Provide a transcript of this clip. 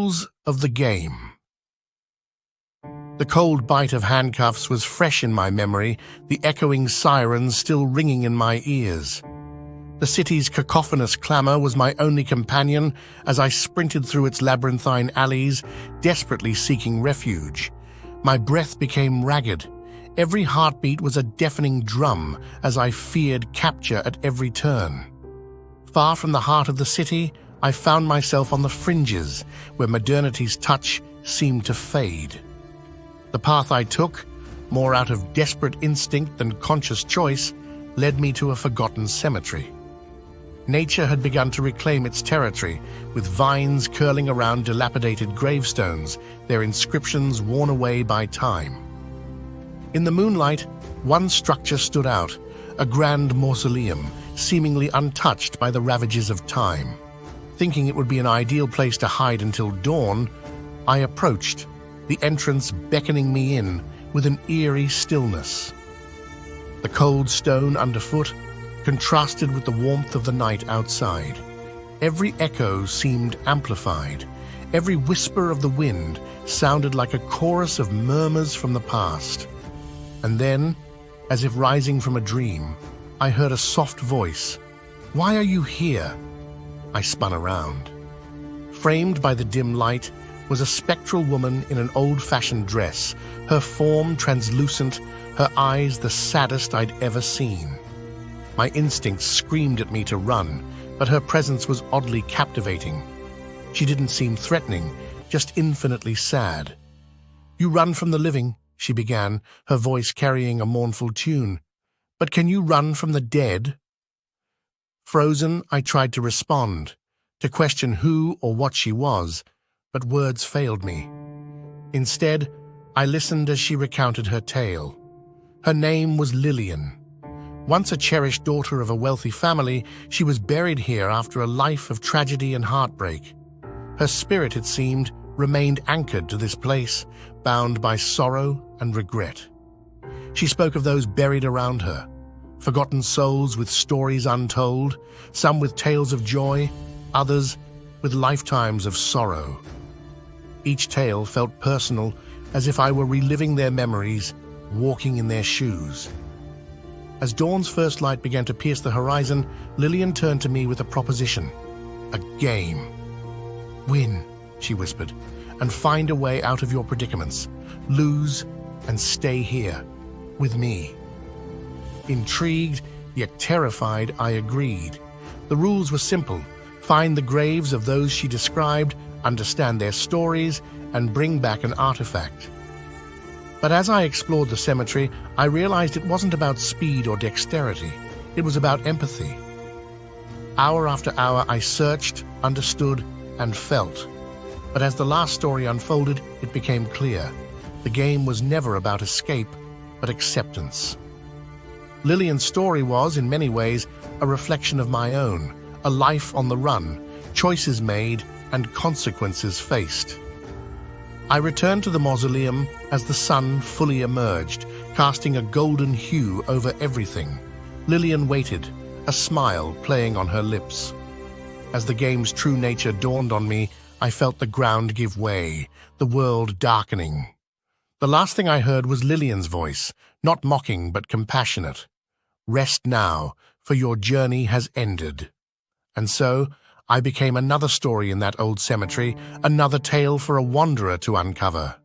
rules of the game. The cold bite of handcuffs was fresh in my memory, the echoing sirens still ringing in my ears. The city's cacophonous clamor was my only companion as I sprinted through its labyrinthine alleys, desperately seeking refuge. My breath became ragged. Every heartbeat was a deafening drum as I feared capture at every turn. Far from the heart of the city, I found myself on the fringes, where modernity's touch seemed to fade. The path I took, more out of desperate instinct than conscious choice, led me to a forgotten cemetery. Nature had begun to reclaim its territory, with vines curling around dilapidated gravestones, their inscriptions worn away by time. In the moonlight, one structure stood out, a grand mausoleum, seemingly untouched by the ravages of time. Thinking it would be an ideal place to hide until dawn, I approached, the entrance beckoning me in with an eerie stillness. The cold stone underfoot contrasted with the warmth of the night outside. Every echo seemed amplified. Every whisper of the wind sounded like a chorus of murmurs from the past. And then, as if rising from a dream, I heard a soft voice. "Why are you here?" I spun around. Framed by the dim light was a spectral woman in an old-fashioned dress, her form translucent, her eyes the saddest I'd ever seen. My instincts screamed at me to run, but her presence was oddly captivating. She didn't seem threatening, just infinitely sad. "You run from the living," she began, her voice carrying a mournful tune. "But can you run from the dead?" Frozen, I tried to respond, to question who or what she was, but words failed me. Instead, I listened as she recounted her tale. Her name was Lillian. Once a cherished daughter of a wealthy family, she was buried here after a life of tragedy and heartbreak. Her spirit, it seemed, remained anchored to this place, bound by sorrow and regret. She spoke of those buried around her, forgotten souls with stories untold, some with tales of joy, others with lifetimes of sorrow. Each tale felt personal, as if I were reliving their memories, walking in their shoes. As dawn's first light began to pierce the horizon, Lillian turned to me with a proposition. "A game. Win," she whispered, "and find a way out of your predicaments. Lose and stay here, with me." Intrigued, yet terrified, I agreed. The rules were simple. Find the graves of those she described, understand their stories, and bring back an artifact. But as I explored the cemetery, I realized it wasn't about speed or dexterity. It was about empathy. Hour after hour, I searched, understood, and felt. But as the last story unfolded, it became clear. The game was never about escape, but acceptance. Lillian's story was, in many ways, a reflection of my own, a life on the run, choices made, and consequences faced. I returned to the mausoleum as the sun fully emerged, casting a golden hue over everything. Lillian waited, a smile playing on her lips. As the game's true nature dawned on me, I felt the ground give way, the world darkening. The last thing I heard was Lillian's voice, not mocking but compassionate. "Rest now, for your journey has ended." And so, I became another story in that old cemetery, another tale for a wanderer to uncover.